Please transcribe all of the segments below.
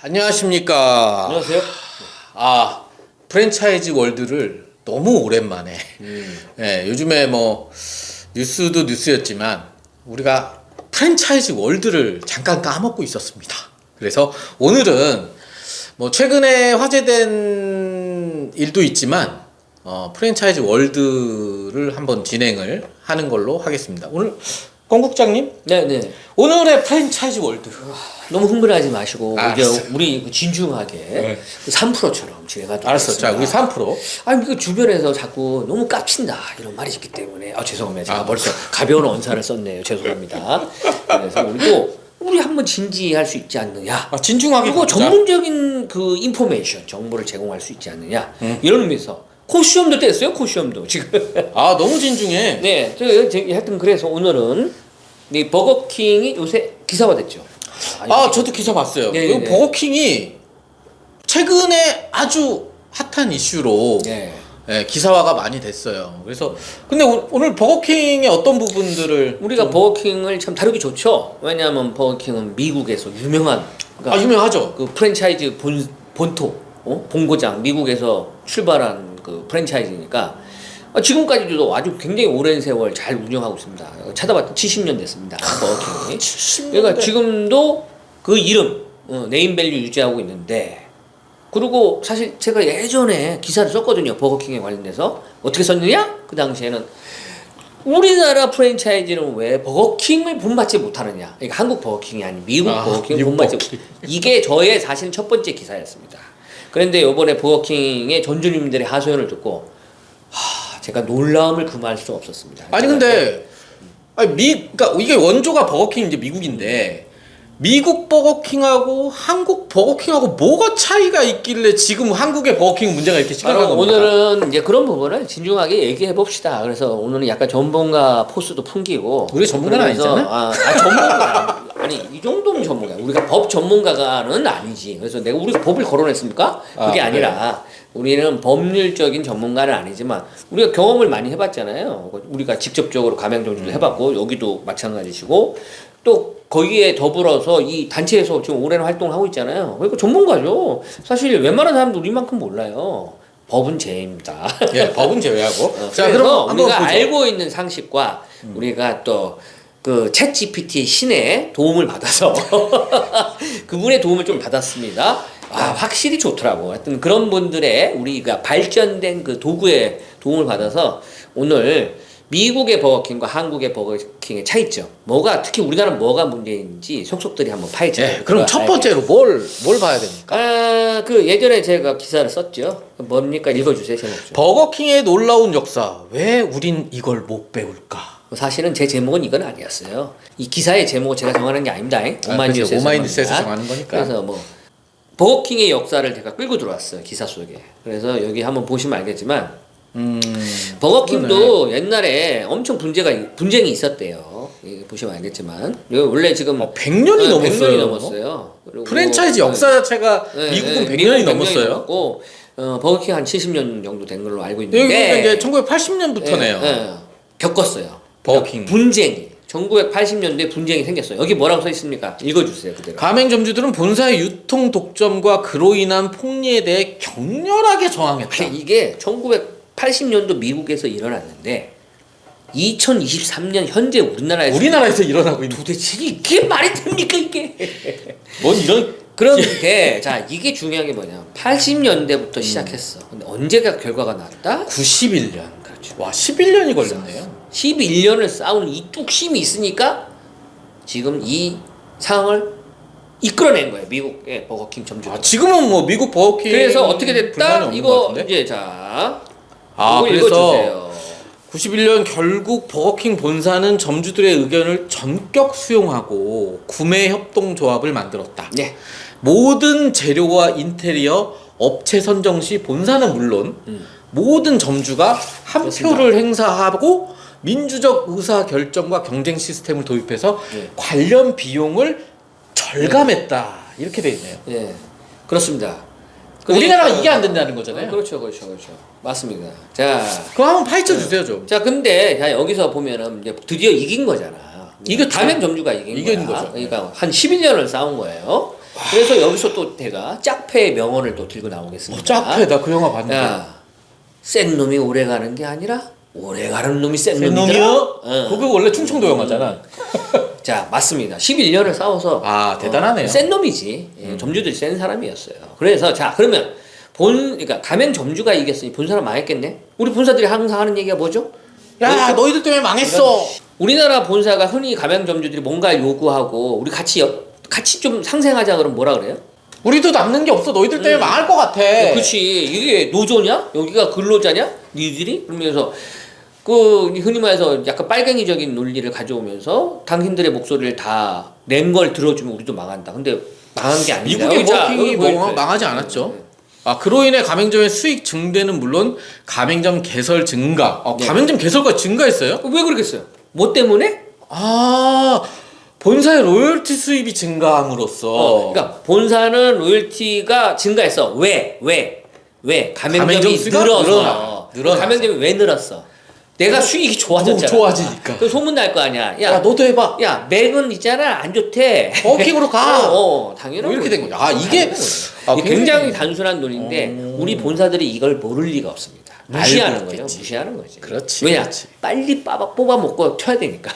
안녕하십니까. 안녕하세요. 프랜차이즈 월드를 너무 오랜만에. 요즘에 뭐 뉴스도 뉴스였지만 우리가 프랜차이즈 월드를 잠깐 까먹고 있었습니다. 그래서 오늘은 뭐 최근에 화제된 일도 있지만 프랜차이즈 월드를 한번 진행을 하는 걸로 하겠습니다. 오늘 건국장님, 네네. 오늘의 프랜차이즈 월드. 너무 흥분하지 마시고 이제 알았어요. 우리 진중하게 3%처럼 진행하도록 알았어. 자, 우리 3%. 아니 그 주변에서 자꾸 너무 깝친다 이런 말이 있기 때문에 죄송합니다. 제가 벌써 가벼운 언사를 썼네요. 죄송합니다. 그래서 우리 한번 진지할 수 있지 않느냐. 진중하게. 그리고 가보자. 전문적인 그 인포메이션 정보를 제공할 수 있지 않느냐. 이런 의미에서 코시험도 뗐어요. 코시험도 지금. 너무 진중해. 네, 하여튼 그래서 오늘은 이 버거킹이 요새 기사화됐죠. 저도 기사 봤어요. 네네네. 그 버거킹이 최근에 아주 핫한 이슈로 네. 기사화가 많이 됐어요. 그래서 근데 오늘 버거킹의 어떤 부분들을 우리가 버거킹을 참 다루기 좋죠. 왜냐하면 버거킹은 미국에서 유명한 유명하죠. 그 프랜차이즈 본토 본고장 미국에서 출발한 그 프랜차이즈니까 지금까지도 아주 굉장히 오랜 세월 잘 운영하고 있습니다. 찾아봤더니 70년 됐습니다. 버거킹이. 70년대. 그러니까 지금도 그 이름 네임밸류 유지하고 있는데, 그리고 사실 제가 예전에 기사를 썼거든요. 버거킹에 관련돼서. 어떻게 썼느냐? 그 당시에는 우리나라 프랜차이즈는 왜 버거킹을 본받지 못하느냐. 그러니까 한국 버거킹이 아닌 미국 버거킹을 미국 본받지 버거킹. 이게 저의 사실 첫 번째 기사였습니다. 그런데 이번에 버거킹의 전주님들의 하소연을 듣고 제가 놀라움을 금할 수 없었습니다. 아니 근데 그러니까 이게 원조가 버거킹 이제 미국인데 미국 버거킹하고 한국 버거킹하고 뭐가 차이가 있길래 지금 한국의 버거킹 문제가 이렇게 심각한 겁니까? 오늘은 이제 그런 부분을 진중하게 얘기해 봅시다. 그래서 오늘은 약간 전문가 포스도 풍기고. 우리 전문가는 아니잖아? 전문가 아니 이 정도면 전문가. 우리가 법 전문가는 아니지. 그래서 우리가 법을 거론했습니까? 그게 아니라 우리는 법률적인 전문가는 아니지만 우리가 경험을 많이 해봤잖아요. 우리가 직접적으로 가맹점주도 해봤고 여기도 마찬가지시고 또 거기에 더불어서 이 단체에서 지금 오랜 활동을 하고 있잖아요. 그러니까 전문가죠. 사실 웬만한 사람도 우리만큼 몰라요. 법은 제외입니다. 법은 제외하고. 자, 그럼 우리가 알고 있는 상식과 우리가 또 그 챗 GPT 신의 도움을 받아서 그분의 도움을 좀 받았습니다. 확실히 좋더라고. 하여튼 그런 분들의 우리가 발전된 그 도구의 도움을 받아서 오늘 미국의 버거킹과 한국의 버거킹의 차이점, 특히 우리나라는 뭐가 문제인지 속속들이 한번 파헤쳐. 그럼 첫 번째로 뭘 봐야 됩니까? 그 예전에 제가 기사를 썼죠. 뭡니까? 읽어주세요, 제목 좀. 버거킹의 놀라운 역사. 왜 우린 이걸 못 배울까? 사실은 제 제목은 이건 아니었어요. 이 기사의 제목은 제가 정하는 게 아닙니다. 오마이뉴스에서 정하는 거니까. 그래서 버거킹의 역사를 제가 끌고 들어왔어요. 기사 속에. 그래서 여기 한번 보시면 알겠지만 버거킹도 옛날에 엄청 분쟁이 있었대요. 보시면 알겠지만 원래 지금 100년이 넘었어요. 100년이 넘었어요. 그리고 프랜차이즈 역사 자체가 미국은 100년이 넘었어요. 버거킹 한 70년 정도 된 걸로 알고 여기 있는데 이제 1980년부터네요. 겪었어요. 버거킹 분쟁이 1980년대 분쟁이 생겼어요. 여기 뭐라고 써 있습니까? 읽어주세요. 그대로. 가맹점주들은 본사의 유통 독점과 그로 인한 폭리에 대해 격렬하게 저항했다. 이게 1980년도 미국에서 일어났는데 2023년 현재 우리나라에서 일어나고 있는. 도대체 이게 말이 됩니까 이게? 뭔 이런. 그런데 자 이게 중요한 게 뭐냐? 80년대부터 시작했어. 근데 언제가 결과가 나왔다? 91년. 그렇죠. 와 11년이 걸렸네요. 11년을 싸우는 이 뚝심이 있으니까 지금 이 상황을 이끌어낸 거예요. 미국의 버거킹 점주들. 지금은 뭐 미국 버거킹. 그래서 어떻게 됐다? 이거 이제 자. 이거 그래서 읽어주세요. 91년 결국 버거킹 본사는 점주들의 의견을 전격 수용하고 구매 협동 조합을 만들었다. 네. 모든 재료와 인테리어 업체 선정 시 본사는 물론 모든 점주가 한 표를 행사하고 민주적 의사 결정과 경쟁 시스템을 도입해서 관련 비용을 절감했다. 이렇게 돼 있네요. 네. 그렇습니다. 우리나라가 이게 안 된다는 거잖아요. 그렇죠. 맞습니다. 자, 그거 한번 파헤쳐 주세요, 좀. 자, 근데 여기서 보면은 이제 드디어 이긴 거잖아. 이게 가맹 점주가 이긴 거죠. 거야. 그러니까 한 11년을 싸운 거예요. 그래서 여기서 또 제가 짝패의 명언을 또 들고 나오겠습니다. 짝패 나 그 영화 봤는데. 야, 센 놈이 오래 가는 게 아니라 오래 가는 놈이 센 놈이다. 놈이요? 그거 원래 충청도 영화잖아. 자, 맞습니다. 11년을 싸워서 아, 대단하네요. 센 놈이지. 점주들이 센 사람이었어요. 그래서 자, 그러면 그러니까 가맹 점주가 이겼으니 본사는 망했겠네. 우리 본사들이 항상 하는 얘기가 뭐죠? 야, 너희들 때문에 망했어. 우리나라 본사가 흔히 가맹 점주들이 뭔가 요구하고 우리 같이 좀 상생하자 그러면 뭐라 그래요? 우리도 남는 게 없어. 너희들 때문에 망할 것 같아. 그렇지. 이게 노조냐? 여기가 근로자냐? 니들이? 그러면서 그 흔히 말해서 약간 빨갱이적인 논리를 가져오면서 당신들의 목소리를 다 낸 걸 들어주면 우리도 망한다. 근데 망한 게 아니다. 미국의 버거킹이 망하지 않았죠. 아, 그로 인해 가맹점의 수익 증대는 물론 가맹점 개설 증가. 네. 가맹점 개설가 증가했어요? 왜 그러겠어요? 뭐 때문에? 아, 본사의 로열티 수입이 증가함으로써. 그러니까 본사는 로열티가 증가했어. 왜? 가맹점이 가맹점 수가 늘어서. 늘어났어. 가맹점이 왜 늘었어? 내가 수익이 좋아졌잖아. 좋아지니까. 그 소문 날 거 아니야. 야, 너도 해봐. 야, 맥은 있잖아. 안 좋대. 버거킹으로 가. 당연한 뭐 이렇게 된 거죠. 아, 이게 굉장히- 굉장히 단순한 논리인데 우리 본사들이 이걸 모를 리가 없습니다. 무시하는 알고 거죠. 있겠지. 무시하는 거지. 그렇지, 왜냐? 그렇지. 빨리 뽑아 먹고 튀어야 되니까.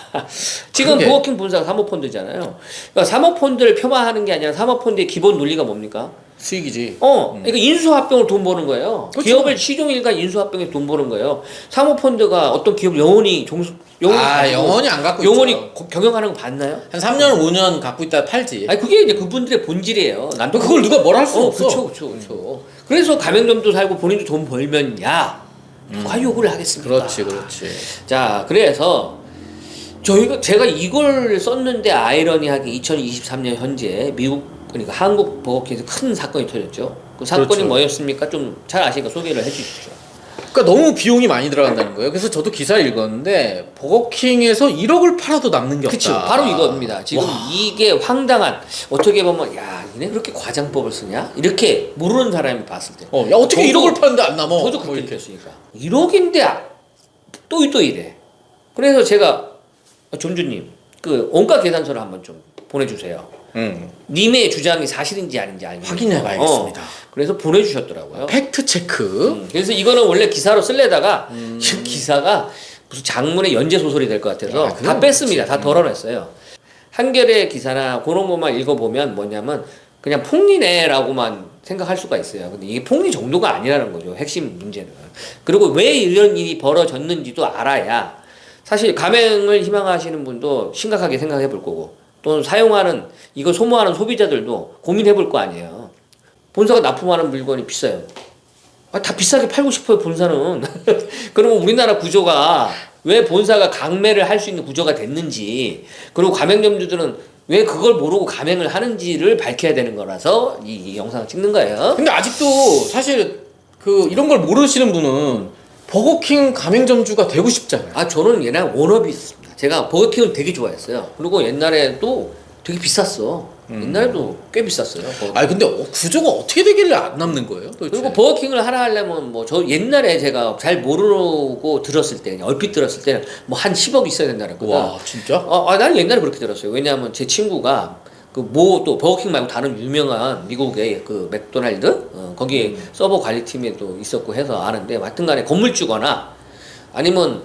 지금 그게- 버거킹 본사가 사모펀드잖아요. 그러니까 사모펀드를 폄하하는 게 아니라 사모펀드의 기본 논리가 뭡니까? 수익이지. 그러니까 인수합병을 돈 버는 거예요. 그렇죠. 기업을 시종일관 인수합병에 돈 버는 거예요. 사모펀드가 어떤 기업 영원히 가지고 영원히 안 갖고 영원히 있죠. 경영하는 거 봤나요? 한 3년, 5년 갖고 있다 팔지. 아니 그게 이제 그분들의 본질이에요. 난 또 그걸 누가 뭐라 할 수는 없어. 그렇죠. 그래서 가맹점도 살고 본인도 돈 벌면 야 누가 욕을 하겠습니까? 그렇지. 자, 그래서 제가 이걸 썼는데 아이러니하게 2023년 현재 미국 그러니까 한국 버거킹에서 큰 사건이 터졌죠. 그 사건이 그렇죠. 뭐였습니까? 좀 잘 아시니까 소개를 해주십시오. 그러니까 너무 비용이 많이 들어간다는 거예요. 그래서 저도 기사를 읽었는데 버거킹에서 1억을 팔아도 남는 게 없다. 그렇죠. 바로 이겁니다. 지금 이게 황당한 어떻게 보면 야, 니네 그렇게 과장법을 쓰냐? 이렇게 모르는 사람이 봤을 때. 야, 어떻게 저도- 1억을 파는데 안 남어? 저도 뭐 그렇게 이렇게. 느꼈으니까 1억인데 또 이래. 그래서 제가 점주님 그 원가 계산서를 한번 좀 보내주세요. 님의 주장이 사실인지 아닌지 확인해 봐야겠습니다. 그래서 보내주셨더라고요. 팩트 체크. 그래서 이거는 원래 기사로 쓸래다가 기사가 무슨 장문의 연재 소설이 될 것 같아서 야, 다 그건 뺐습니다. 다 덜어냈어요. 한겨레 기사나 그런 것만 읽어보면 뭐냐면 그냥 폭리네라고만 생각할 수가 있어요. 근데 이게 폭리 정도가 아니라는 거죠. 핵심 문제는. 그리고 왜 이런 일이 벌어졌는지도 알아야 사실 가맹을 희망하시는 분도 심각하게 생각해 볼 거고 또 사용하는 이걸 소모하는 소비자들도 고민해 볼 거 아니에요. 본사가 납품하는 물건이 비싸요. 다 비싸게 팔고 싶어요, 본사는. 그러면 우리나라 구조가 왜 본사가 강매를 할 수 있는 구조가 됐는지, 그리고 가맹점주들은 왜 그걸 모르고 가맹을 하는지를 밝혀야 되는 거라서 이 영상을 찍는 거예요. 근데 아직도 사실 이런 걸 모르시는 분은 버거킹 가맹점주가 되고 싶잖아요. 저는 옛날에 워너비 있었습니다. 제가 버거킹을 되게 좋아했어요. 그리고 옛날에도 되게 비쌌어. 옛날에도 꽤 비쌌어요. 아니 근데 구조가 어떻게 되길래 안 남는 거예요? 도대체? 그리고 버거킹을 하나 하려면 저 옛날에 제가 잘 모르고 들었을 때 얼핏 들었을 때는 뭐 한 10억 있어야 된다 그랬거든. 와 진짜? 나는 옛날에 그렇게 들었어요. 왜냐하면 제 친구가 또 버거킹 말고 다른 유명한 미국의 그 맥도날드 거기에 서버 관리팀에 또 있었고 해서 아는데 하여튼간에 건물주거나 아니면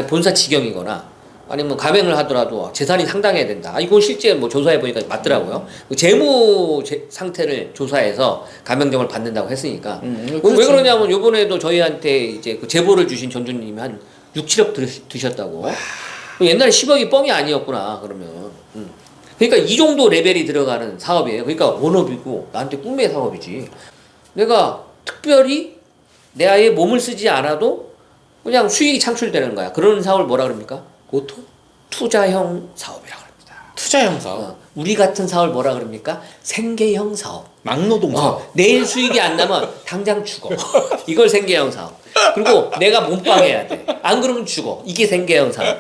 본사 직영이거나 아니면 가맹을 하더라도 재산이 상당해야 된다. 이건 실제 뭐 조사해 보니까 맞더라고요. 그 재무 상태를 조사해서 가맹점을 받는다고 했으니까. 왜 그러냐면 요번에도 저희한테 이제 그 제보를 주신 전주님이 한 6, 7억 드셨다고. 옛날에 10억이 뻥이 아니었구나 그러면. 그러니까 이 정도 레벨이 들어가는 사업이에요. 그러니까 원업이고 나한테 꿈의 사업이지. 내가 특별히 내 아예 몸을 쓰지 않아도 그냥 수익이 창출되는 거야. 그런 사업을 뭐라 그럽니까? 오토? 투자형 사업이라고 합니다. 투자형 사업. 우리 같은 사업을 뭐라 그럽니까? 생계형 사업. 막노동 사업. 내일 수익이 안 나면 당장 죽어. 이걸 생계형 사업. 그리고 내가 몸빵해야 돼. 안 그러면 죽어. 이게 생계형 사업.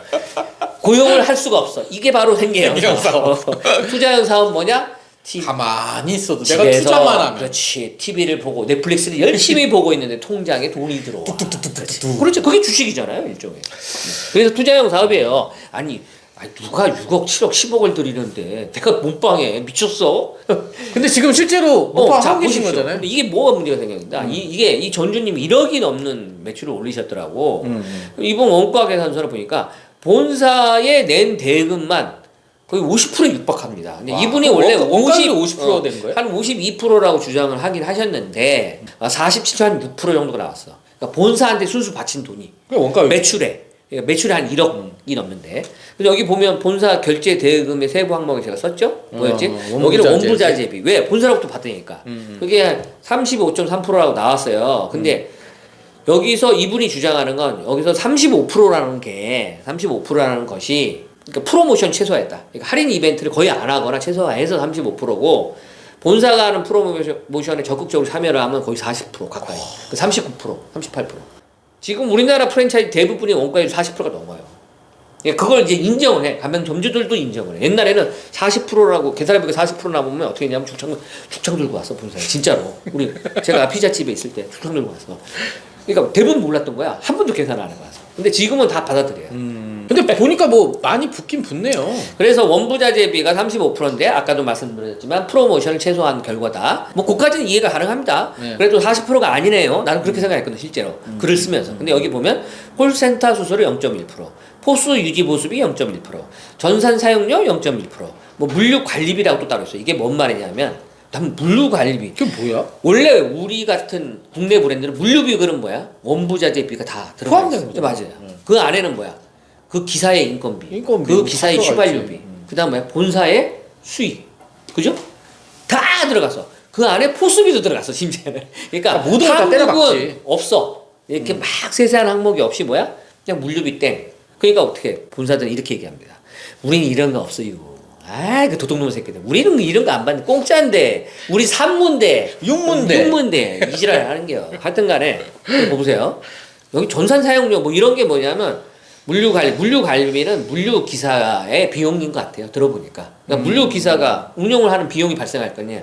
고용을 할 수가 없어. 이게 바로 생계형 사업. 투자형 사업은 뭐냐? 가만히 있어도 내가 집에서 투자만 하면. 그렇지. TV를 보고 넷플릭스를 열심히 보고 있는데 통장에 돈이 들어와. 그렇죠. 그게 주식이잖아요, 일종의. 그래서 투자형 사업이에요. 아니 아니 누가 6억, 7억, 10억을 들이는데 내가 몸빵해 미쳤어? 근데 지금 실제로 못방 자, 하고 계신 보십시오. 거잖아요. 근데 이게 뭐가 문제가 생겼는데 이게 이 전주님 1억이 넘는 매출을 올리셨더라고. 이번 원가 계산서를 보니까 본사에 낸 대금만 거의 50%에 육박합니다. 근데 와, 이분이 그럼 원래 원가율이 50%가 된 거예요? 한 52%라고 주장을 하긴 하셨는데 47조 한 6% 정도가 나왔어. 그러니까 본사한테 순수 바친 돈이 그 원가율. 매출에 그러니까 매출이 한 1억이 넘는데 그래서 여기 보면 본사 결제 대금의 세부 항목에 제가 썼죠? 뭐였지? 여기는 원부자재비. 왜? 본사로부터 받으니까. 그게 35.3%라고 나왔어요. 근데 여기서 이분이 주장하는 건 여기서 35%라는 게 35%라는 것이 그러니까 프로모션 최소화했다. 그러니까 할인 이벤트를 거의 안 하거나 최소화해서 35%고 본사가 하는 프로모션에 적극적으로 참여를 하면 거의 40% 가까이. 39%, 38%. 지금 우리나라 프랜차이즈 대부분이 원가율 40%가 넘어요. 그걸 이제 인정을 해. 가맹 점주들도 인정을 해. 옛날에는 40%라고 계산해보니까 40% 나오면 어떻게 했냐면 죽창 들고 왔어 본사에. 진짜로. 제가 피자집에 있을 때 죽창 들고 왔어. 그러니까 대부분 몰랐던 거야. 한 번도 계산 안 해봐서. 근데 지금은 다 받아들여요. 근데 보니까 뭐 많이 붙긴 붙네요. 그래서 원부자재비가 35%인데 아까도 말씀드렸지만 프로모션을 최소화한 결과다. 뭐 그까지는 이해가 가능합니다. 네. 그래도 40%가 아니네요. 나는 그렇게 생각했거든 실제로. 글을 쓰면서. 근데 여기 보면 콜센터 수수료 0.1%, 포수 유지 보수비 0.1%, 전산 사용료 0.1%, 뭐 물류 관리비라고 또 따로 있어요. 이게 뭔 말이냐면 물류 관리비. 그게 뭐야? 원래 우리 같은 국내 브랜드는 물류비 그런 뭐야? 원부자재비가 다 들어가 포함된 있어요. 거죠. 맞아요. 그 안에는 뭐야? 그 기사의 인건비, 그 기사의 휘발유비, 그다음 뭐야? 본사의 수익, 그죠? 다 들어갔어. 그 안에 포수비도 들어갔어 심지어는. 그러니까 모든 걸 다 때려박지. 없어. 이렇게 막 세세한 항목이 없이 뭐야? 그냥 물류비 땡. 그러니까 어떻게 본사들은 이렇게 얘기합니다. 우리는 이런 거 없어요. 아, 그 도둑놈 새끼들. 우리는 이런 거 안 받는 공짜인데, 우리 산문대, 육문대 이지랄 하는 게요. 하여튼 간에 보세요. 여기 전산 사용료 뭐 이런 게 뭐냐면 물류 관리비는 물류 기사의 비용인 것 같아요. 들어보니까. 그러니까 물류 기사가 운영을 하는 비용이 발생할 거냐.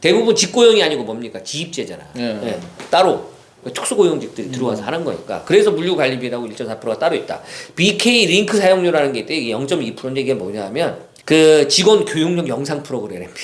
대부분 직고용이 아니고 뭡니까? 지입제잖아. 예, 따로 특수고용직들이 들어와서 하는 거니까. 그래서 물류 관리비라고 1.4%가 따로 있다. BK 링크 사용료라는 게 있대. 이게 0.2%인데 이게 뭐냐면 그 직원 교육용 영상 프로그램입니다.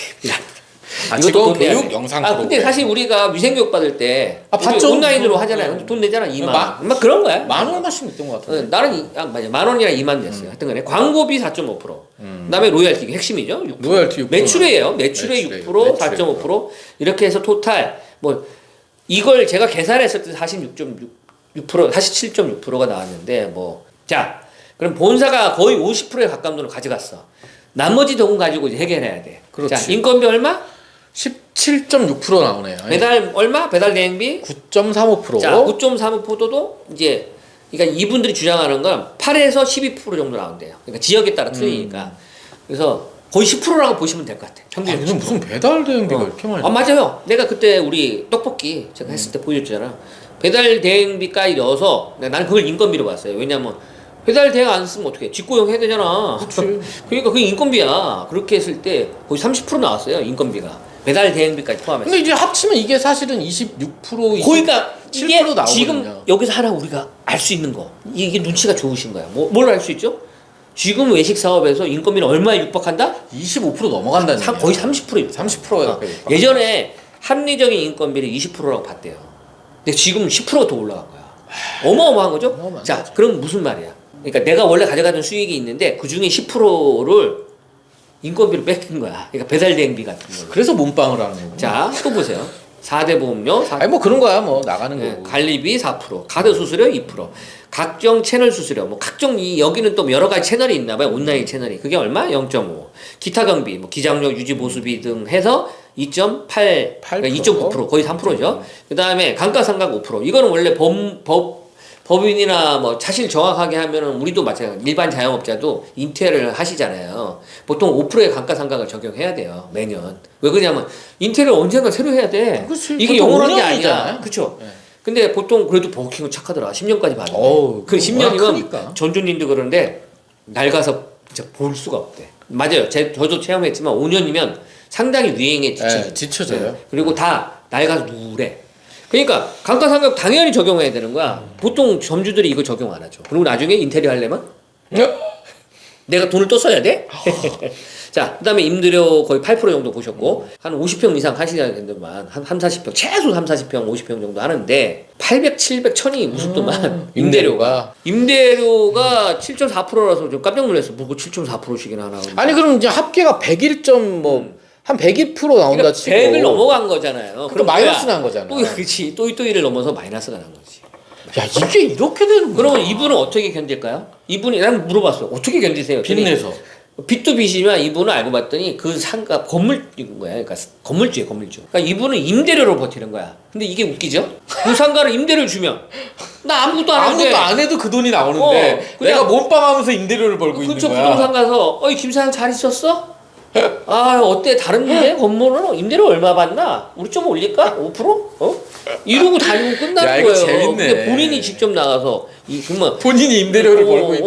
직원 교육 영상 프로그램. 근데 사실 우리가 위생교육 받을 때 봤죠? 온라인으로 하잖아요. 돈 내잖아. 2만 원. 막 그런 거야. 만 얼마씩 냈던 것 같은데. 나는 맞아. 만 원이랑 2만 냈어요. 하여튼 간에 광고비 4.5%. 그다음에 로열티 이게 핵심이죠. 6%. 로열티 6%. 매출이에요. 매출의 6%, 4.5%. 이렇게 해서 토탈 뭐 이걸 제가 계산했을 때 46.6%, 47.6%가 나왔는데 뭐 자, 그럼 본사가 거의 50%에 가까운 돈을 가져갔어. 나머지 돈 가지고 이제 해결해야 돼. 그렇지. 자, 인건비 얼마? 17.6% 나오네요. 배달 얼마? 배달 대행비 9.35%. 자, 9.35%도 이제 그러니까 이분들이 주장하는 건 8에서 12% 정도 나온대요. 그러니까 지역에 따라 틀리니까. 그래서 거의 10%라고 보시면 될 것 같아. 평균. 요즘 무슨 배달 대행비가 이렇게 많이 맞아요. 내가 그때 우리 떡볶이 제가 했을 때 보여줬잖아. 배달 대행비까지 넣어서 나는 그걸 인건비로 봤어요. 왜냐면 배달 대행 안 쓰면 어떻게 직고용 해야 되잖아. 그러니까 그게 인건비야. 그렇게 했을 때 거의 30% 나왔어요. 인건비가. 배달 대행비까지 포함해서. 근데 이제 합치면 이게 사실은 26%, 그러니까 이게 7% 나오거든요. 지금 여기서 하나 우리가 알 수 있는 거. 이게 눈치가 좋으신 거야. 뭘 알 수 있죠? 지금 외식 사업에서 인건비는 얼마에 육박한다? 25% 넘어간다는 얘기야. 거의 30%. 30%에 가까이. 예전에 합리적인 인건비를 20%라고 봤대요. 근데 지금 10%가 더 올라간 거야. 어마어마한 거죠? 어마어마한 자, 거죠. 그럼 무슨 말이야? 그러니까 내가 원래 가져가던 수익이 있는데 그 중에 10%를 인건비로 뺏긴 거야. 그러니까 배달 대행비 같은 거. 그래서 몸빵을 하는 거고. 자, 또 보세요. 4대 보험료, 아니 뭐 그런 거야. 뭐 나가는 네, 거고. 관리비 4%, 카드 수수료 2%, 각종 채널 수수료, 뭐 각종 여기는 또 여러 가지 채널이 있나 봐요. 온라인 채널이. 그게 얼마? 0.5. 기타 경비, 뭐 기장력 유지 보수비 등 해서 2.8, 그러니까 2.9%, 거의 3%죠. 그다음에 감가상각 5%. 이거는 원래 법인이나 뭐 사실 정확하게 하면은 우리도 마찬가지. 일반 자영업자도 인테리어를 하시잖아요. 보통 5%의 감가상각을 적용해야 돼요. 매년. 왜 그러냐면 인테리어 언젠가 새로 해야 돼. 그치. 이게 보통 영원한 게 5년이잖아요. 아니야. 그렇죠. 네. 근데 보통 그래도 버거킹은 착하더라. 10년까지 봤는데. 어우, 그 10년이면 크니까. 전주님도 그러는데 낡아서 진짜 볼 수가 없대. 맞아요. 저도 체험했지만 5년이면 상당히 유행에 네, 지쳐져요. 그리고 다 낡아서 누래. 그러니까 감가상각 당연히 적용해야 되는 거야. 보통 점주들이 이거 적용 안 하죠. 그리고 나중에 인테리어 하려면 내가 돈을 또 써야 돼? 자, 그 다음에 임대료 거의 8% 정도 보셨고, 한 50평 이상 하시는 분들만, 한 3, 40평, 최소 3, 40평, 50평 정도 하는데, 800, 700, 1000이 우습더만, 임대료가. 임대료가 7.4%라서 좀 깜짝 놀랐어. 뭐고 7.4%씩이나 하나. 아니, 그럼 이제 합계가 101점 한 102% 나온다 그러니까 치고 100을 넘어간 거잖아요. 그럼 마이너스 난 거잖아. 또, 그렇지. 또이또이를 넘어서 마이너스가 난 거지. 야, 이게 이렇게 되는 거야. 그러면 이분은 어떻게 견딜까요? 이분이, 난 물어봤어. 어떻게 견디세요? 빚내서. 빚도 빚이지만 이분은 알고 봤더니 그 상가 건물주인 거야. 그러니까 건물주예요, 건물주. 그러니까 이분은 임대료로 버티는 거야. 근데 이게 웃기죠? 그 상가를 임대료를 주면 나 아무것도 안 하는데 아무것도 안 해도 그 돈이 나오는데 그냥 내가 몸빵하면서 임대료를 벌고 있는 근처 거야. 부동산 가서 어이 김 사장 잘 있었어? 아 어때 다른데 건물은 임대료 얼마 받나? 우리 좀 올릴까? 5%? 어? 이러고 다니고 끝나는 야, 이거 거예요. 재밌네. 근데 본인이 직접 나가서 이 정말 본인이 임대료를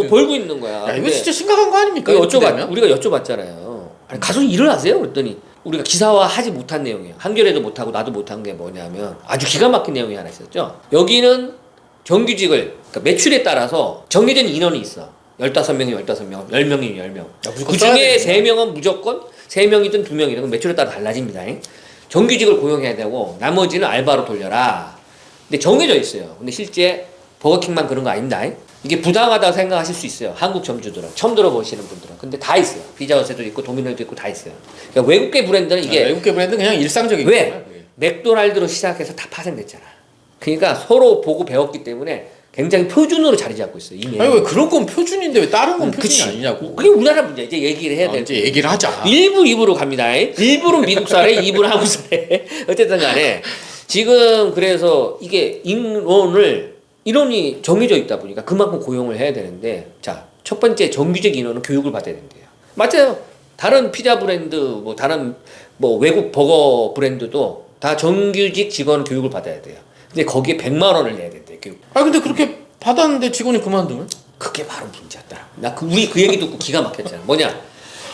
벌고 있는. 거야. 야, 이거 근데 진짜 심각한 거 아닙니까? 우리가 여쭤봤잖아요. 아니, 가서 일을 하세요? 그랬더니 우리가 기사화 하지 못한 내용이에요. 한겨레도 못하고 나도 못한 게 뭐냐면 아주 기가 막힌 내용이 하나 있었죠. 여기는 정규직을 그러니까 매출에 따라서 정해진 인원이 있어. 15명이면 15명, 10명이면 10명. 그 중에 3명은 무조건 3명이든 2명이든 그 매출에 따라 달라집니다. 정규직을 고용해야 되고 나머지는 알바로 돌려라. 근데 정해져 있어요. 근데 실제 버거킹만 그런 거 아닙니다. 이게 부당하다고 생각하실 수 있어요. 한국 점주들은. 처음 들어보시는 분들은. 근데 다 있어요. 피자헛에도 있고 도미노도 있고 다 있어요. 그러니까 외국계 브랜드는 이게 외국계 브랜드는 그냥 일상적인 왜? 거야. 맥도날드로 시작해서 다 파생됐잖아. 그러니까 서로 보고 배웠기 때문에 굉장히 표준으로 자리 잡고 있어요. 이미. 아니 왜 그런 건 표준인데 왜 다른 건 표준이 그치. 아니냐고. 그게 우리나라 문제. 이제 얘기를 해야 돼. 이제 얘기를 하자. 1부, 2부로 갑니다. 1부는 미국 사례, 2부는 한국 사례. 어쨌든 간에 지금 그래서 이게 인원이 정해져 있다 보니까 그만큼 고용을 해야 되는데 자, 첫 번째 정규직 인원은 교육을 받아야 된대요. 맞아요. 다른 피자 브랜드, 뭐 다른 뭐 외국 버거 브랜드도 다 정규직 직원 교육을 받아야 돼요. 근데 거기에 100만 원을 내야 된대요. 교육. 아 근데 그렇게 받았는데 직원이 그만두면? 그게 바로 문제였더라. 우리 그 얘기 듣고 기가 막혔잖아. 뭐냐?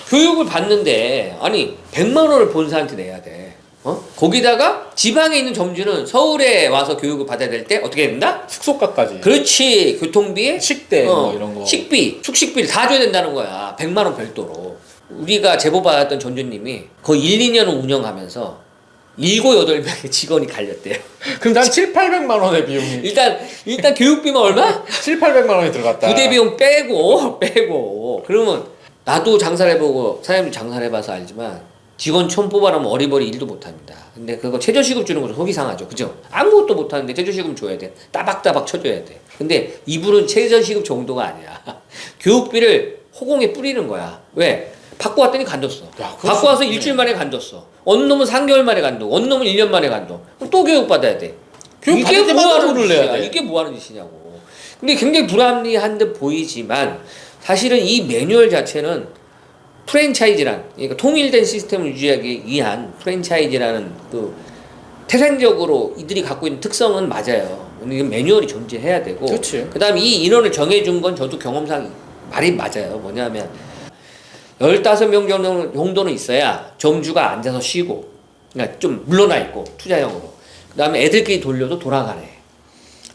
교육을 받는데 아니 100만 원을 본사한테 내야 돼. 거기다가 지방에 있는 점주는 서울에 와서 교육을 받아야 될 때 어떻게 된다? 숙소가까지. 그렇지. 교통비, 식대 뭐 이런 거. 식비, 숙식비를 다 줘야 된다는 거야. 100만 원 별도로. 우리가 제보 받았던 전주님이 거의 1, 2년을 운영하면서 7, 8명의 직원이 갈렸대요. 그럼 난 7, 800만 원의 비용이. 일단 교육비만 얼마? 7, 800만 원이 들어갔다. 부대 비용 빼고. 그러면 나도 장사를 해보고 사장님도 장사를 해봐서 알지만 직원 처음 뽑아놓으면 어리버리 일도 못합니다. 근데 그거 최저시급 주는 것도 속이 상하죠. 그죠? 아무것도 못하는데 최저시급 줘야 돼. 따박따박 쳐줘야 돼. 근데 이분은 최저시급 정도가 아니야. 교육비를 호공에 뿌리는 거야. 왜? 받고 왔더니 간뒀어. 받고 와서 일주일 만에 간뒀어. 어느 놈은 3개월 만에 간도, 어느 놈은 1년 만에 간도. 그럼 또 교육 받아야 돼. 교육 받을 때마다 돈을 내야 돼. 이게 뭐 하는 짓이냐고. 근데 굉장히 불합리한 듯 보이지만 사실은 이 매뉴얼 자체는 프랜차이즈란, 그러니까 통일된 시스템을 유지하기 위한 프랜차이즈라는 그 태생적으로 이들이 갖고 있는 특성은 맞아요. 이게 매뉴얼이 존재해야 되고. 그 다음에 이 인원을 정해준 건 저도 경험상 말이 맞아요. 뭐냐면 15명 정도는 있어야 점주가 앉아서 쉬고, 그러니까 좀 물러나 있고, 투자형으로. 그 다음에 애들끼리 돌려도 돌아가네.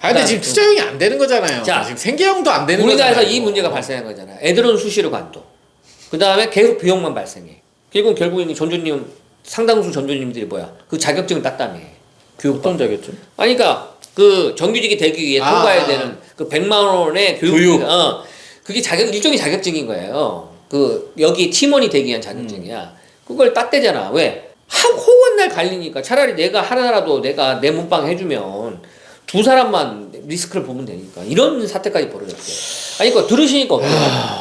아, 근데 지금 투자형이 안 되는 거잖아요. 자, 지금 생계형도 안 되는 거잖아요. 우리나라에서 이 문제가 발생한 거잖아요. 애들은 수시로 간도. 그 다음에 계속 비용만 발생해. 결국 전주님, 상당수 전주님들이 뭐야? 그 자격증을 땄다며. 어떤 자격증? 아니, 그러니까 그 정규직이 되기 위해 통과해야 되는 그 100만 원의 교육. 그게 일종의 자격증인 거예요. 여기 팀원이 되기 위한 자격증이야. 그걸 땄대잖아. 왜? 혹은 날 갈리니까 차라리 내가 하나라도 내가 내 몸빵 해주면 두 사람만 리스크를 보면 되니까. 이런 사태까지 벌어졌어요. 아니, 그러니까 들으시니까 어때요?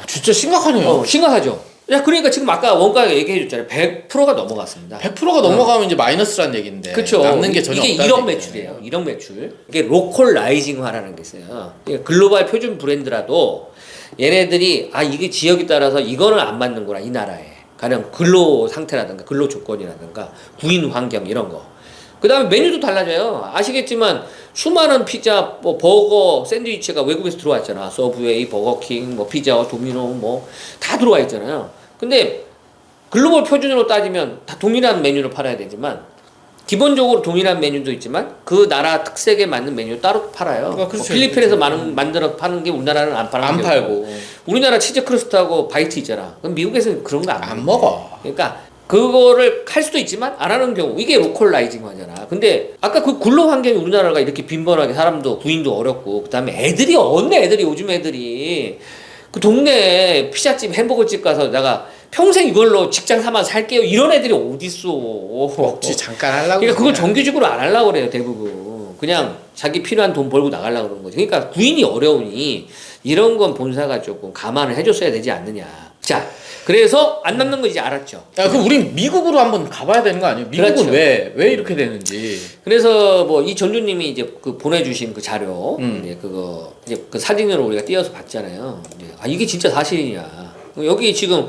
진짜 심각하네요. 심각하죠. 야, 그러니까 지금 아까 원가가 얘기해 줬잖아요. 100%가 넘어갔습니다. 100%가 넘어가면 이제 마이너스란 얘기인데. 그쵸. 남는 게 전혀 이게 없다는 1억 얘기예요. 매출이에요. 1억 매출. 이게 로컬라이징화라는 게 있어요. 그러니까 글로벌 표준 브랜드라도 얘네들이 이게 지역에 따라서 이거는 안 맞는구나, 이 나라에. 가령 근로 상태라든가 근로 조건이라든가 구인 환경 이런 거. 그 다음에 메뉴도 달라져요. 아시겠지만 수많은 피자, 뭐 버거, 샌드위치가 외국에서 들어와 있잖아. 서브웨이, 버거킹, 뭐 피자, 도미노 뭐 다 들어와 있잖아요. 근데 글로벌 표준으로 따지면 다 동일한 메뉴를 팔아야 되지만 기본적으로 동일한 메뉴도 있지만 그 나라 특색에 맞는 메뉴 따로 팔아요. 그렇죠. 뭐 필리핀에서 만들어 파는 게 우리나라는 안 파는 안 게 팔고. 없고. 우리나라 치즈 크러스트하고 바이트 있잖아. 그럼 미국에서는 그런 거 안 먹어. 그러니까 그거를 할 수도 있지만 안 하는 경우 이게 로컬라이징 하잖아. 근데 아까 그 근로 환경이 우리나라가 이렇게 빈번하게 사람도 구인도 어렵고 그다음에 애들이 어느 애들이 요즘 애들이 그 동네에 피자집 햄버거집 가서 내가 평생 이걸로 직장 삼아 살게요 이런 애들이 어딨어. 먹지 잠깐 하려고. 그러니까 그걸 그냥. 정규직으로 안 하려고 그래요 대부분. 그냥 자기 필요한 돈 벌고 나가려고 그러는 거지. 그러니까 구인이 어려우니 이런 건 본사가 조금 감안을 해줬어야 되지 않느냐. 자, 그래서 안 남는 거 이제 알았죠. 야, 그럼 우린 미국으로 한번 가봐야 되는 거 아니에요? 미국은 그렇죠. 왜 이렇게 되는지. 그래서 뭐 이 전주님이 이제 그 보내주신 그 자료, 이제 그거 이제 그 사진으로 우리가 띄어서 봤잖아요. 이제 아 이게 진짜 사실이냐? 여기 지금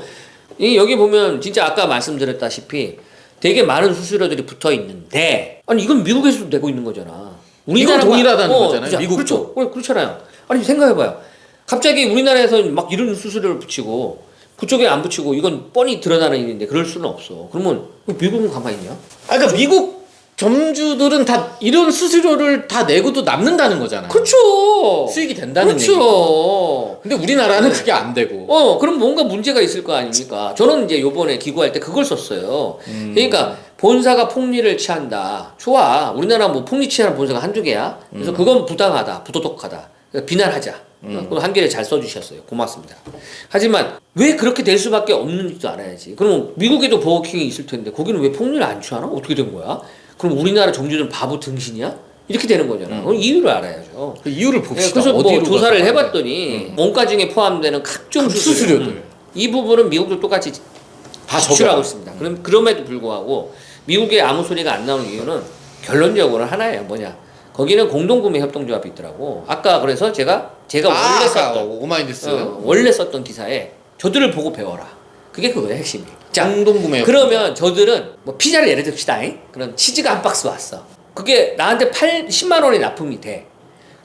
여기 보면 진짜 아까 말씀드렸다시피 되게 많은 수수료들이 붙어 있는데 아니 이건 미국에서도 내고 있는 거잖아. 이건 동일하다는 거잖아요. 그죠? 미국도. 그렇죠. 그렇잖아요. 아니 생각해봐요. 갑자기 우리나라에서 막 이런 수수료를 붙이고 그쪽에 안 붙이고 이건 뻔히 드러나는 일인데 그럴 수는 없어. 그러면 미국은 가만히 있냐? 아, 그러니까 미국 점주들은 다 이런 수수료를 다 내고도 남는다는 거잖아요. 그렇죠. 수익이 된다는 얘기죠. 그렇죠. 근데 우리나라는 그게 안 되고. 그럼 뭔가 문제가 있을 거 아닙니까? 저는 이제 요번에 기고할 때 그걸 썼어요. 그러니까 본사가 폭리를 취한다. 좋아. 우리나라 뭐 폭리 취하는 본사가 한두 개야. 그래서 그건 부당하다. 부도덕하다. 그러니까 비난하자. 그럼 한겨레 잘 써주셨어요. 고맙습니다. 하지만 왜 그렇게 될 수밖에 없는지도 알아야지. 그럼 미국에도 버거킹이 있을 텐데 거기는 왜 폭리를 안 취하나? 어떻게 된 거야? 그럼 우리나라 점주들은 바보 등신이야? 이렇게 되는 거잖아. 그럼 이유를 알아야죠. 그 이유를 봅시다. 그래서 뭐 어디로 조사를 가서 해봤더니 원가 중에 포함되는 각종 수수료들. 이 부분은 미국도 똑같이 다 지출하고 적용하고 있습니다. 그럼에도 불구하고 미국에 아무 소리가 안 나오는 이유는 결론적으로 하나예요. 뭐냐? 거기는 공동구매 협동조합이 있더라고. 아까 그래서 제가 원래 썼던 오마이뉴스 원래 썼던 기사에 저들을 보고 배워라. 그게 그거예요 핵심이. 자, 공동구매. 그러면 저들은 뭐 피자를 예를 듭시다. 그럼 치즈가 한 박스 왔어. 그게 나한테 10만 원에 납품이 돼.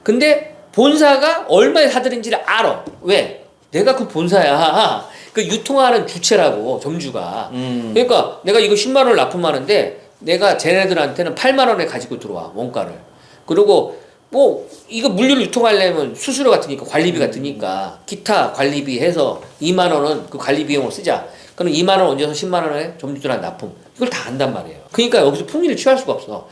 근데 본사가 얼마에 사들인지를 알아. 왜? 내가 그 본사야. 그 유통하는 주체라고 점주가. 그러니까 내가 이거 10만 원을 납품하는데 내가 쟤네들한테는 8만 원에 가지고 들어와 원가를. 그리고 뭐 이거 물류를 유통하려면 수수료가 드니까 관리비가 드니까 기타 관리비 해서 2만 원은 그 관리 비용을 쓰자. 그럼 2만 원 얹어서 10만 원에 점주들한테 납품. 이걸 다 한단 말이에요. 그러니까 여기서 풍리를 취할 수가 없어.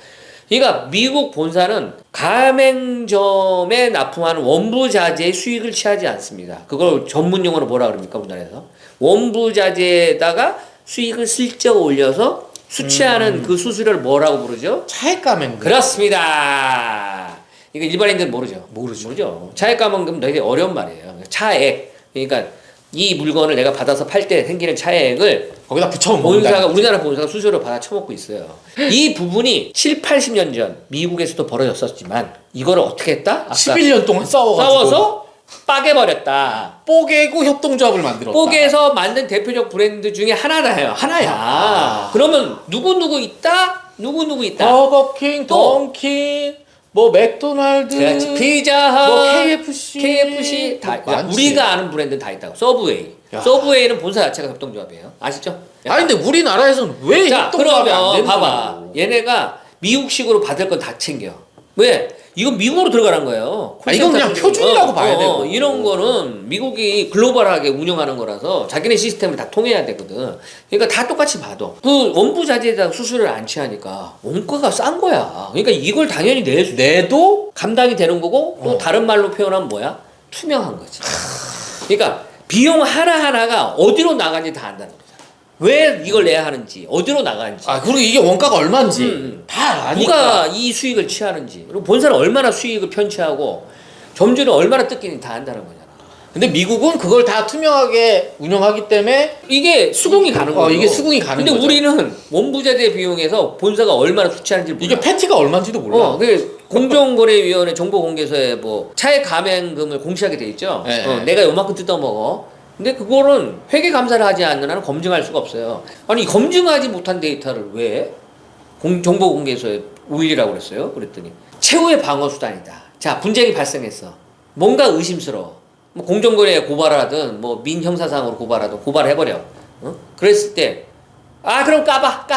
그러니까 미국 본사는 가맹점에 납품하는 원부자재의 수익을 취하지 않습니다. 그걸 전문 용어로 뭐라 그럽니까 우리나라에서? 원부자재에다가 수익을 슬쩍 올려서 수취하는 그 수수료를 뭐라고 부르죠? 차액 가맹. 그렇습니다. 이거 일반인들은 모르죠. 차액 가맹금 되게 어려운 말이에요. 차액. 그러니까 이 물건을 내가 받아서 팔 때 생기는 차액을 거기다 붙여먹는다. 우리나라 본사가 수수료로 받아 처먹고 있어요. 이 부분이 7, 80년 전 미국에서도 벌어졌었지만 이거를 어떻게 했다? 아까 11년 동안 싸워서 빠개버렸다. 뽀개고 협동조합을 만들었다. 뽀개에서 만든 대표적 브랜드 중에 하나야. 그러면 누구 있다? 누구 있다? 버거킹, 또. 던킨, 뭐 맥도날드, 그렇지. 피자헛, 뭐 KFC 다 뭐 많지. 우리가 아는 브랜드는 다 있다고. 서브웨이. 야. 서브웨이는 본사 자체가 협동조합이에요. 아시죠? 아니 근데 우리나라에서는 왜 자, 협동조합이 안 그러면 되는 봐봐. 거냐고. 얘네가 미국식으로 받을 건 다 챙겨. 왜? 이건 미국으로 들어가는 거예요. 이건 그냥 표준이라고 봐야 되고. 이런 거는 미국이 글로벌하게 운영하는 거라서 자기네 시스템을 다 통해야 되거든. 그러니까 다 똑같이 봐도 그 원부자재에다 수수료를 안 취하니까 원가가 싼 거야. 그러니까 이걸 당연히 내도 감당이 되는 거고 또 다른 말로 표현하면 뭐야? 투명한 거지. 그러니까 비용 하나하나가 어디로 나가는지 다 안다는 거야. 왜 이걸 내야 하는지, 어디로 나가는지. 그리고 이게 원가가 얼마인지 다 아니까. 누가 이 수익을 취하는지, 그리고 본사는 얼마나 수익을 편취하고 점주는 얼마나 뜯기는지 다 안다는 거잖아. 근데 미국은 그걸 다 투명하게 운영하기 때문에 이게 수긍이 가는 거예요. 이게 수긍이 가는 근데 거죠. 우리는 원부자재 비용에서 본사가 얼마나 수취하는지 몰라. 이게 패티가 얼마인지도 몰라. 그 공정거래위원회 정보공개서에 뭐 차액 가맹금을 공시하게 돼 있죠. 네. 내가 요만큼 뜯어먹어. 근데 그거는 회계 감사를 하지 않는 한은 검증할 수가 없어요. 아니 검증하지 못한 데이터를 왜 정보공개서에 우일이라고 그랬어요? 그랬더니 최후의 방어 수단이다. 자, 분쟁이 발생했어. 뭔가 의심스러워. 뭐 공정거래에 고발하든 뭐 민형사상으로 고발하든 고발해버려. 그랬을 때 그럼 까봐.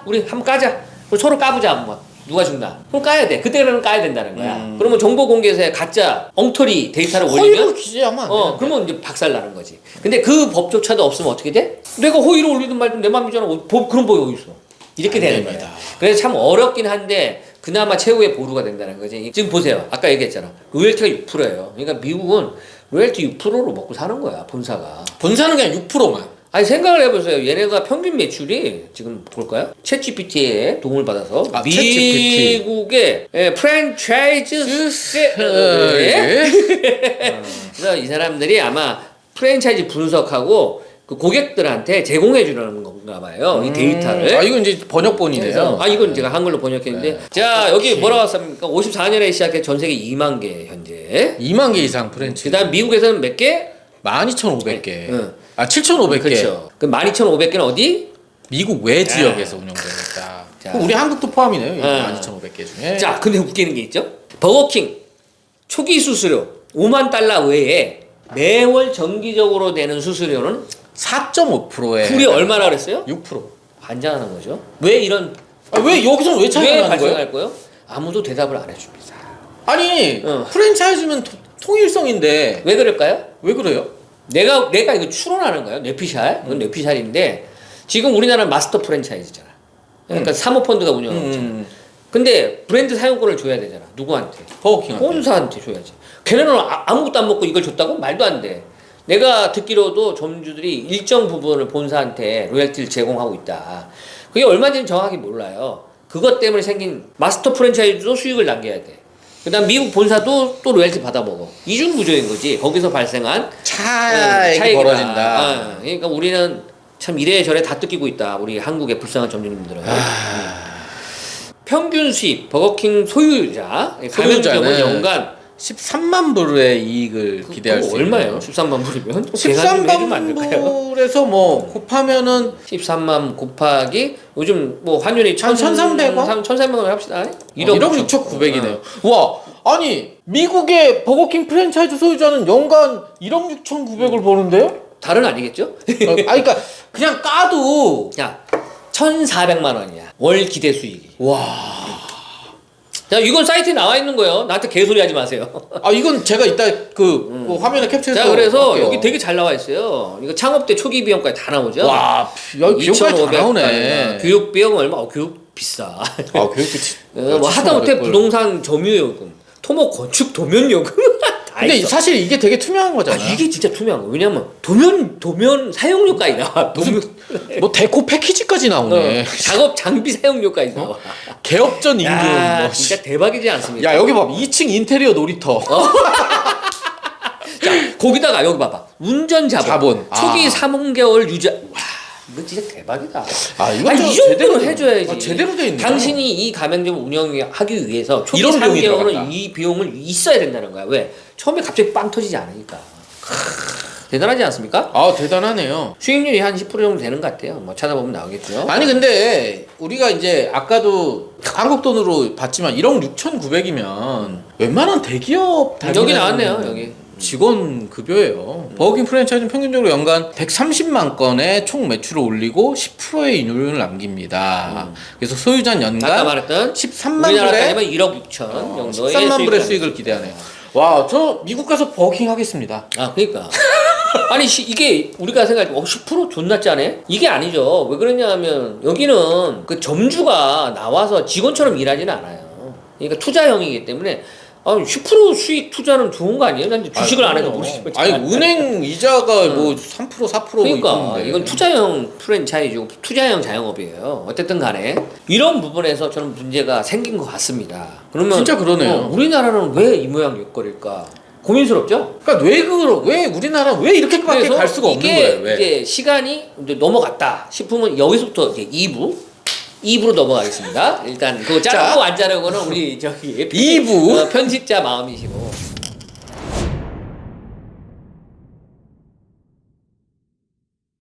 우리 한번 까자. 그럼 서로 까보자 뭐 누가 죽나? 그럼 까야 돼. 그때는 까야 된다는 거야. 그러면 정보 공개서에 가짜 엉터리 데이터를 허위로 올리면 기재하면 안 되는데. 그러면 이제 박살 나는 거지. 근데 그 법조차도 없으면 어떻게 돼? 내가 허위로 올리든 말든 내 맘이잖아. 그런 법이 어디 있어? 이렇게 안 되는 됩니다. 거야. 그래서 참 어렵긴 한데 그나마 최후의 보루가 된다는 거지. 지금 보세요. 아까 얘기했잖아. 로열티가 6%예요. 그러니까 미국은 로열티 6%로 먹고 사는 거야. 본사가. 본사는 그냥 6%만. 아니 생각을 해보세요. 얘네가 평균 매출이 지금 볼까요? 챗GPT의 도움을 받아서 챗GPT. 미국의 프랜차이즈 그래서 이 사람들이 아마 프랜차이즈 분석하고 그 고객들한테 제공해 주려는 건가 봐요. 이 데이터를. 아, 이건 이제 번역본이네요. 이건 제가 한글로 번역했는데 자 여기 뭐라고 왔습니까? 54년에 시작해 전 세계 2만 개 현재. 2만 개 이상 프랜차이즈. 그다음 미국에서는 몇 개? 12,500개. 응. 아, 7,500개. 그렇죠. 그 12,500개는 어디? 미국 외 지역에서 운영됩니다. 자. 그럼 우리 한국도 포함이네요. 이 아. 12,500개 중에. 자, 근데 웃기는 게 있죠? 버거킹 초기 수수료 5만 달러 외에 매월 정기적으로 내는 수수료는 4.5%에 불이 얼마나 그랬어요? 6%. 반장하는 거죠. 왜 이런 아, 왜 여기서 왜 차이가 왜 나는 거예요? 발생할 거예요? 아무도 대답을 안 해줍니다. 아니, 어. 프랜차이즈면 통일성인데 왜 그럴까요? 왜 그래요? 내가 이거 추론하는 거예요. 뇌피셜. 이건 뇌피셜인데 지금 우리나라는 마스터 프랜차이즈잖아. 그러니까 사모펀드가 운영하고 있잖아. 근데 브랜드 사용권을 줘야 되잖아. 누구한테? 버거킹한테. 본사한테 줘야지. 걔네는 아무것도 안 먹고 이걸 줬다고? 말도 안 돼. 내가 듣기로도 점주들이 일정 부분을 본사한테 로열티를 제공하고 있다. 그게 얼마인지는 정확히 몰라요. 그것 때문에 생긴 마스터 프랜차이즈도 수익을 남겨야 돼. 그 다음 미국 본사도 또 로열티 받아먹어. 이중구조인 거지. 거기서 발생한 차익이 차익이다. 벌어진다. 그러니까 우리는 참 이래저래 다 뜯기고 있다. 우리 한국의 불쌍한 점주님들은. 평균 수입, 버거킹 소유자, 소유자는 연간 13만 불의 이익을 기대할 수 얼마예요? 있는 13만 불이면? 계산 좀 해주면 안 될까요? 13만 불에서 뭐 곱하면은 13만 곱하기 요즘 뭐 환율이 한 1,300원? 1,300원 합시다. 1억 6,900이네요. 와, 아니 미국의 버거킹 프랜차이즈 소유자는 연간 1억 6,900을 버는데요? 달은 아니겠죠? 그러니까 그냥 까도 야, 1,400만 원이야. 월 기대 수익이. 와. 자, 이건 사이트에 나와 있는 거예요. 나한테 개소리 하지 마세요. 아, 이건 제가 이따 그 화면에 캡처해서 자, 그래서 할게요. 여기 되게 잘 나와 있어요. 이거 창업 때 초기 비용까지 다 나오죠. 와, 여기 비용까지 다 나오네. 교육 비용 얼마? 교육 비싸. 아, 교육비 뭐 하다못해 부동산 점유요금, 토목 건축 도면요금 다 근데 있어. 사실 이게 되게 투명한 아, 거잖아요. 이게 진짜 투명한 거. 왜냐면 도면 사용료까지 나와. 무슨 뭐 데코 패키지까지 나오네. 작업 장비 사용료까지 나와. 개업전 임금 야, 뭐. 진짜 대박이지 않습니까? 야, 여기 봐. 2층 인테리어 놀이터. 자, 거기다가 여기 봐봐. 운전 자본. 초기 3개월 유지. 와, 이거 진짜 대박이다. 아, 이거 이 정도는 해줘야지. 제대로 돼 있네. 당신이 이 가맹점을 운영하기 위해서 초기 이런 비용이 3개월은 들어간다. 이 비용을 있어야 된다는 거야. 왜? 처음에 갑자기 빵 터지지 않으니까. 대단하지 않습니까? 아, 대단하네요. 수익률이 한 10% 정도 되는 것 같아요. 뭐 찾아보면 나오겠죠. 아니 근데 우리가 이제 아까도 한국 돈으로 봤지만 1억 6,900이면 웬만한 대기업 여기 나왔네요. 여기. 직원 급여예요. 버거킹 프랜차이즈는 평균적으로 연간 130만 건의 총 매출을 올리고 10%의 이윤을 남깁니다. 그래서 소유자는 아까 연간 말했던 13만 우리나라 불의 따지면 1억 6천 정도의 13만 불의 수익을 수익을 기대하네요. 와, 저 미국 가서 버거킹 하겠습니다. 아, 그러니까. 아니, 이게 우리가 생각할 때 10% 존나 짜네? 이게 아니죠. 왜 그러냐면 여기는 그 점주가 나와서 직원처럼 일하지는 않아요. 그러니까 투자형이기 때문에 10% 수익 투자는 좋은 거 아니에요? 난 주식을 안 해도 모르겠지만. 아니, 은행 이자가 뭐 3% 4% 그러니까 있는데. 이건 투자형 프랜차이즈고 투자형 자영업이에요. 어쨌든 간에 이런 부분에서 저는 문제가 생긴 것 같습니다. 그러면 진짜 그러네요. 우리나라는 왜 이 모양 욕거릴까? 고민스럽죠? 그러니까 왜 우리나라 왜 이렇게밖에 갈 수가 없는 이게 거예요? 왜? 이제 시간이 이제 넘어갔다 싶으면 여기서부터 이제 2부로 넘어가겠습니다. 일단 그거 자르고 안 자르고는 우리 저기 2부 편집자 마음이시고